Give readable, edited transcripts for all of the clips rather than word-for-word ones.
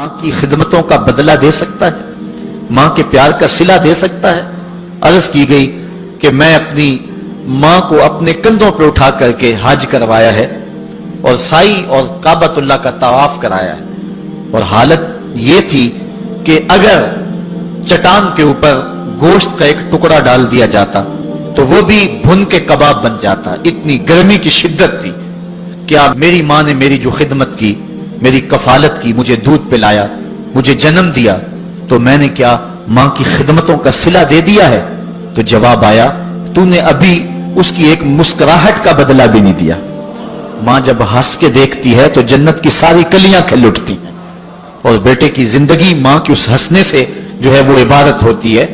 माँ की खिदमतों का बदला दे सकता है, माँ के प्यार का सिला दे सकता है। अर्ज की गई कि मैं अपनी माँ को अपने कंधों पर उठा करके हज करवाया है और साई और काबतुल्लाह का तवाफ कराया है, और हालत ये थी कि अगर चट्टान के ऊपर गोश्त का एक टुकड़ा डाल दिया जाता तो वो भी भुन के कबाब बन जाता, इतनी गर्मी की शिद्दत थी। क्या मेरी माँ ने मेरी जो खिदमत की, मेरी कफालत की, मुझे दूध पिलाया, मुझे जन्म दिया, तो मैंने क्या माँ की खिदमतों का सिला दे दिया है? तो जवाब आया, तूने अभी उसकी एक मुस्कुराहट का बदला भी नहीं दिया। माँ जब हंस के देखती है तो जन्नत की सारी कलियां खिल उठती हैं, और बेटे की जिंदगी माँ के उस हंसने से जो है वो इबारत होती है।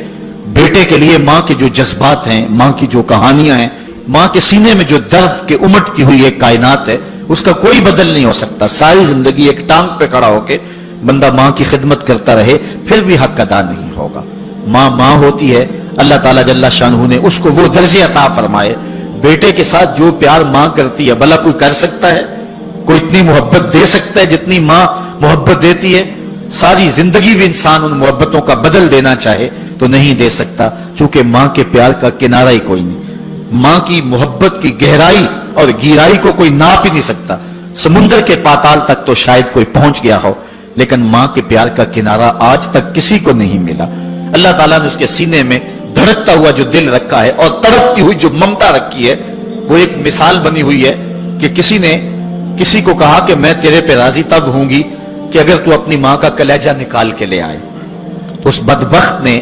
बेटे के लिए माँ के जो जज्बात हैं, माँ की जो कहानियां हैं, माँ के सीने में जो दर्द के उमटती हुई एक कायनात है, उसका कोई बदल नहीं हो सकता। सारी जिंदगी एक टांग पे खड़ा होके बंदा माँ की खिदमत करता रहे, फिर भी हक अदा नहीं होगा। माँ माँ होती है, अल्लाह ताला जल्ला शानहू ने उसको वो दर्जे अता फरमाए। बेटे के साथ जो प्यार माँ करती है, भला कोई कर सकता है? कोई इतनी मोहब्बत दे सकता है जितनी माँ मोहब्बत देती है? सारी जिंदगी भी इंसान उन मोहब्बतों का बदल देना चाहे तो नहीं दे सकता, चूंकि माँ के प्यार का किनारा ही कोई नहीं। माँ की मोहब्बत की गहराई और गहराई को कोई नाप ही नहीं सकता। समुद्र के पाताल तक तो शायद कोई पहुंच गया हो, लेकिन माँ के प्यार का किनारा आज तक किसी को नहीं मिला। अल्लाह ताला ने उसके सीने में धड़कता हुआ जो दिल रखा है और तड़पती हुई जो ममता रखी है, वो एक मिसाल बनी हुई है कि किसी ने किसी को कहा कि मैं तेरे पे राजी तब होंगी कि अगर तू अपनी माँ का कलेजा निकाल के ले आए। तो उस बदबख्त ने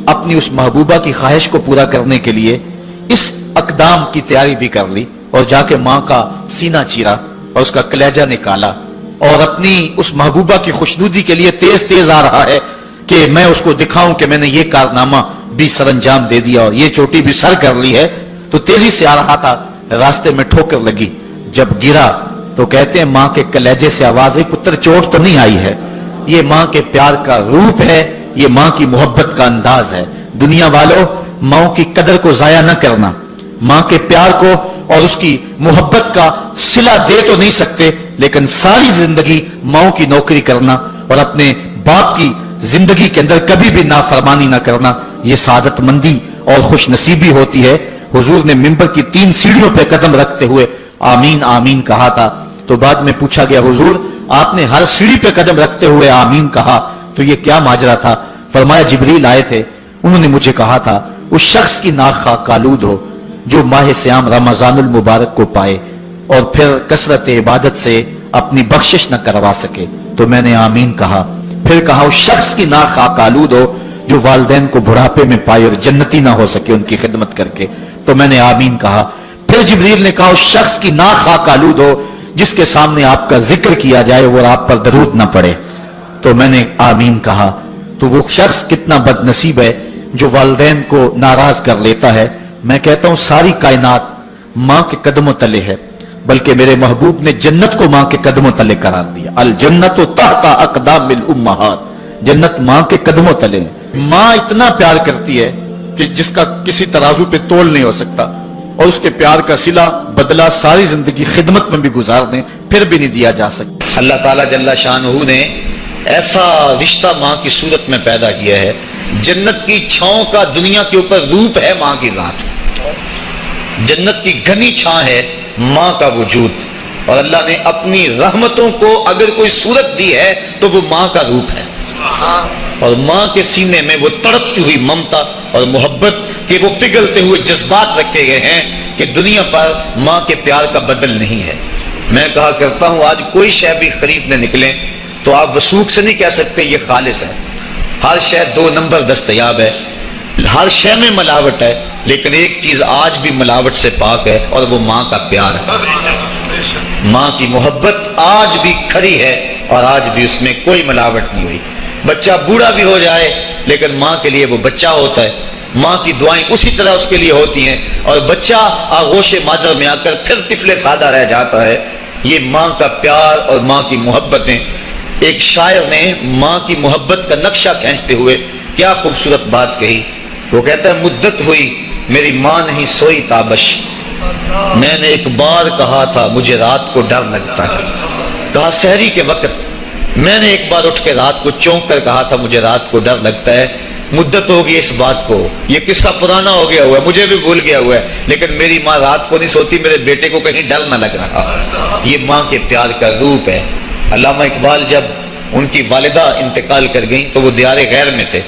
अपनी उस महबूबा की ख्वाहिश को पूरा करने के लिए इस अकदाम की तैयारी भी कर ली और जाके माँ का सीना चीरा और उसका कलेजा निकाला, और अपनी उस महबूबा की खुशनुदी के लिए तेज तेज आ रहा है कि मैं उसको दिखाऊं कि मैंने ये कारनामा भी सरंजाम दे दिया और ये चोटी भी सर कर ली है। तो तेजी से आ रहा था, रास्ते में ठोकर लगी। जब गिरा तो कहते हैं माँ के कलेजे से आवाज आई, पुत्र चोट तो नहीं आई है। ये माँ के प्यार का रूप है, ये माँ की मोहब्बत का अंदाज है। दुनिया वालों, माँ की कदर को जाया न करना। माँ के प्यार को और उसकी मोहब्बत का सिला दे तो नहीं सकते, लेकिन सारी जिंदगी माँ की नौकरी करना और अपने बाप की जिंदगी के अंदर कभी भी नाफरमानी ना करना, ये सादतमंदी और खुश नसीबी होती है। हुजूर ने मिंबर की 3 सीढ़ियों पे कदम रखते हुए आमीन आमीन कहा था। तो बाद में पूछा गया, हुजूर आपने हर सीढ़ी पे कदम रखते हुए आमीन कहा, तो ये क्या माजरा था? फरमाया, जिब्रील आए थे, उन्होंने मुझे कहा था उस शख्स की नाक कालूद हो जो माह सियाम रमजानुल मुबारक को पाए और फिर कसरत इबादत से अपनी बख्शिश न करवा सके। तो मैंने आमीन कहा। फिर कहा, उस शख्स की नाक कालूद हो जो वालिदैन को बुढ़ापे में पाए और जन्नती ना हो सके उनकी खिदमत करके। तो मैंने आमीन कहा। फिर जिब्रील ने कहा, उस शख्स की नाक कालूद हो जिसके सामने आपका जिक्र किया जाए और आप पर दरूद ना पड़े। तो मैंने आमीन कहा। तो वो शख्स कितना बदनसीब है जो वालिदैन को नाराज कर लेता है। मैं कहता हूं सारी कायनात मां के कदमों तले है, बल्कि मेरे महबूब ने जन्नत को मां के कदमों तले करार दिया। अल जन्नत तहता अक़दामिल उम्महात, जन्नत मां के कदमों तले है। मां इतना प्यार करती है कि जिसका किसी तराजू पे तोल नहीं हो सकता, और उसके प्यार का सिला बदला सारी जिंदगी खिदमत में भी गुजार दें फिर भी नहीं दिया जा सकता। अल्लाह ताला जल्ला शानहू ने ऐसा रिश्ता माँ की सूरत में पैदा किया है। जन्नत की छांव का दुनिया के ऊपर रूप है माँ की जात। जन्नत की घनी छां है माँ का वजूद, और अल्लाह ने अपनी रहमतों को अगर कोई सूरत दी है तो वो माँ का रूप है। और माँ के सीने में वो तड़पती हुई ममता और मोहब्बत के वो पिघलते हुए जज्बात रखे गए हैं कि दुनिया पर माँ के प्यार का बदल नहीं है। मैं कहा करता हूं, आज कोई शय भी खरीदने निकले तो आप वसूख से नहीं कह सकते ये खालिस है। हर शय 2 नंबर दस्तयाब है, हर शय में मिलावट है, लेकिन एक चीज आज भी मिलावट से पाक है और वो माँ का प्यार है। माँ की मोहब्बत आज भी खरी है और आज भी उसमें कोई मिलावट नहीं हुई। बच्चा बूढ़ा भी हो जाए लेकिन माँ के लिए वो बच्चा होता है। माँ की दुआएं उसी तरह उसके लिए होती हैं, और बच्चा आगोश मादर में आकर फिर तिफले सादा रह जाता है। ये माँ का प्यार और माँ की मोहब्बतें। एक शायर ने माँ की मोहब्बत का नक्शा खींचते हुए क्या खूबसूरत बात कही। वो कहता है, मुद्दत हुई मेरी माँ नहीं सोई ताबश, मैंने एक बार कहा था मुझे रात को डर लगता है। कहा सहरी के वक्त میں نے ایک بار اٹھ کے رات کو چونک کر کہا تھا مجھے رات کو ڈر لگتا ہے، مدت ہو گئی اس بات کو، یہ قصہ پرانا ہو گیا ہوا ہے، مجھے بھی بھول گیا ہوا ہے، لیکن میری ماں رات کو نہیں سوتی، میرے بیٹے کو کہیں ڈر نہ لگ رہا۔ یہ ماں کے پیار کا روپ ہے۔ علامہ اقبال جب ان کی والدہ انتقال کر گئیں تو وہ دیار غیر میں تھے،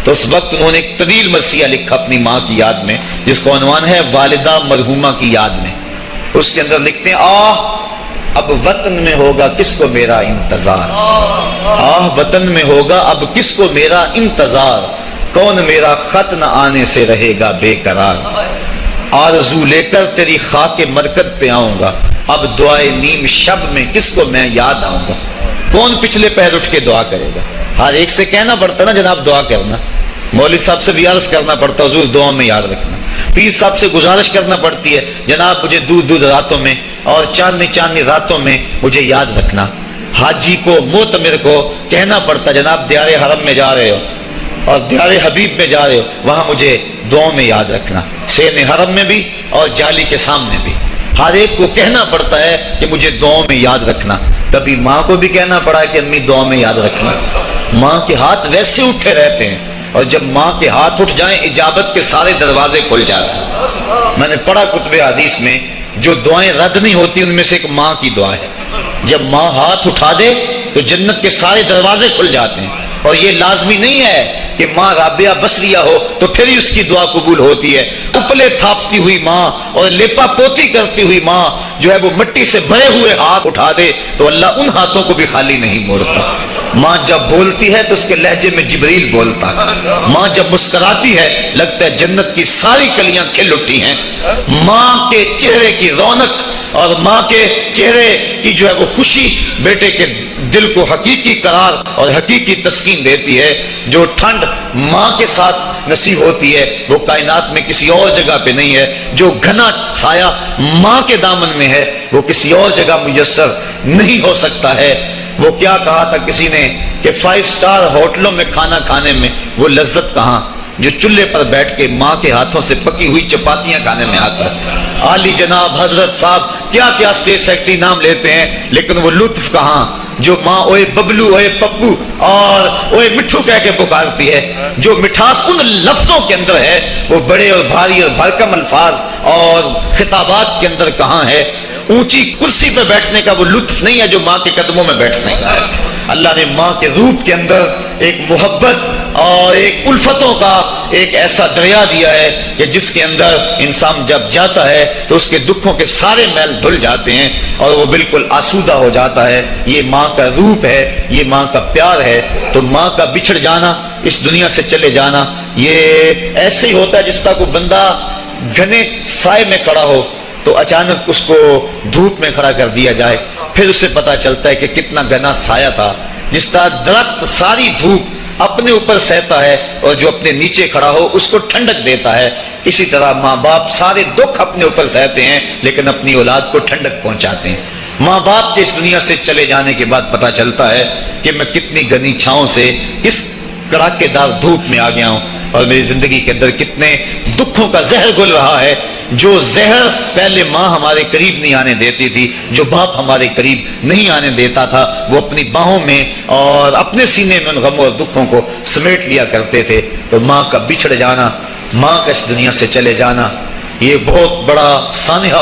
تو اس وقت انہوں نے ایک طویل مرثیہ لکھا اپنی ماں کی یاد میں، جس کا عنوان ہے والدہ مرحومہ کی یاد میں۔ اس کے اندر لکھتے ہیں، اب وطن میں ہوگا کس کو میرا انتظار، وطن میں ہوگا اب کس کو میرا انتظار، کون میرا خط نہ آنے سے رہے گا بے قرار، آرزو لے کر تیری خاک مرکز پہ آؤں گا، اب دعائے نیم شب میں کس کو میں یاد آؤں گا۔ کون پچھلے پیر اٹھ کے دعا کرے گا؟ ہر ایک سے کہنا پڑتا نا جناب دعا کرنا، مولوی صاحب سے بھی عرض کرنا پڑتا حضور دعا میں یاد رکھنا، پیر صاحب سے گزارش کرنا پڑتی ہے جناب مجھے دور دور راتوں میں اور چاندنی چاندنی راتوں میں مجھے یاد رکھنا، حاجی کو معتمر کو کہنا پڑتا جناب دیار حرم میں جا رہے ہو اور دیار حبیب میں جا رہے ہو، وہاں مجھے دعاؤں میں یاد رکھنا، سین حرم میں بھی اور جالی کے سامنے بھی، ہر ایک کو کہنا پڑتا ہے کہ مجھے دعاؤں میں یاد رکھنا۔ کبھی ماں کو بھی کہنا پڑا ہے کہ امی دعاؤں میں یاد رکھنا۔ ماں کے ہاتھ ویسے اٹھے رہتے ہیں، اور جب ماں کے ہاتھ اٹھ جائیں اجابت کے سارے دروازے کھل جاتے ہیں۔ میں نے پڑھا کتب حدیث میں جو دعائیں رد نہیں ہوتی ان میں سے ایک ماں کی دعا ہے، جب ماں ہاتھ اٹھا دے تو جنت کے سارے دروازے کھل جاتے ہیں۔ اور یہ لازمی نہیں ہے کہ ماں رابعہ بصریہ ہو تو پھر ہی اس کی دعا قبول ہوتی ہے، اپلے تھاپتی ہوئی ماں اور لیپا پوتی کرتی ہوئی ماں جو ہے وہ مٹی سے بھرے ہوئے ہاتھ اٹھا دے تو اللہ ان ہاتھوں کو بھی خالی نہیں موڑتا۔ ماں جب بولتی ہے تو اس کے لہجے میں جبریل بولتا ہے، ماں جب مسکراتی ہے لگتا ہے جنت کی ساری کلیاں کھل اٹھی ہیں۔ ماں کے چہرے کی رونق اور ماں کے چہرے کی جو ہے وہ خوشی بیٹے کے دل کو حقیقی قرار اور حقیقی تسکین دیتی ہے۔ جو ٹھنڈ ماں کے ساتھ نصیب ہوتی ہے وہ کائنات میں کسی اور جگہ پہ نہیں ہے، جو گھنا سایہ ماں کے دامن میں ہے وہ کسی اور جگہ میسر نہیں ہو سکتا ہے۔ وہ کیا کہا تھا کسی نے کہ 5 اسٹار ہوٹلوں میں کھانا کھانے میں وہ لذت کہاں جو چولہے پر بیٹھ کے ماں کے ہاتھوں سے پکی ہوئی چپاتیاں کھانے میں آتا ہے۔ عالی جناب حضرت صاحب کیا کیا اسٹیٹ سیکرٹری نام لیتے ہیں، لیکن وہ لطف کہاں جو ماں اوے ببلو اوے پپو اور اوے مٹھو کہہ کے پکارتی ہے، جو مٹھاس ان لفظوں کے اندر ہے وہ بڑے اور بھاری اور بھرکم الفاظ اور خطابات کے اندر کہاں ہے۔ اونچی کرسی پہ بیٹھنے کا وہ لطف نہیں ہے جو ماں کے قدموں میں بیٹھنے کا ہے۔ اللہ نے ماں کے روپ کے اندر ایک محبت اور ایک الفتوں کا ایک ایسا دریا دیا ہے کہ جس کے اندر انسان جب جاتا ہے تو اس کے دکھوں کے سارے میل دھل جاتے ہیں اور وہ بالکل آسودہ ہو جاتا ہے۔ یہ ماں کا روپ ہے، یہ ماں کا پیار ہے۔ تو ماں کا بچھڑ جانا، اس دنیا سے چلے جانا، یہ ایسے ہی ہوتا ہے جس طرح کوئی بندہ گھنے سائے میں کھڑا ہو تو اچانک اس کو دھوپ میں کھڑا کر دیا جائے، پھر اسے پتا چلتا ہے کہ کتنا گھنا سایہ تھا۔ جس طرح درخت ساری دھوپ اپنے اوپر سہتا ہے اور جو اپنے نیچے کھڑا ہو اس کو ٹھنڈک دیتا ہے، اسی طرح ماں باپ سارے دکھ اپنے اوپر سہتے ہیں لیکن اپنی اولاد کو ٹھنڈک پہنچاتے ہیں۔ ماں باپ کے اس دنیا سے چلے جانے کے بعد پتا چلتا ہے کہ میں کتنی گھنی چھاؤں سے کس کڑاکے دار دھوپ میں آ گیا ہوں اور میری زندگی کے اندر کتنے دکھوں کا زہر گل رہا ہے۔ جو زہر پہلے ماں ہمارے قریب نہیں آنے دیتی تھی، جو باپ ہمارے قریب نہیں آنے دیتا تھا، وہ اپنی باہوں میں اور اپنے سینے میں ان غموں اور دکھوں کو سمیٹ لیا کرتے تھے۔ تو ماں کا بچھڑ جانا، ماں کا اس دنیا سے چلے جانا، یہ بہت بڑا سانحہ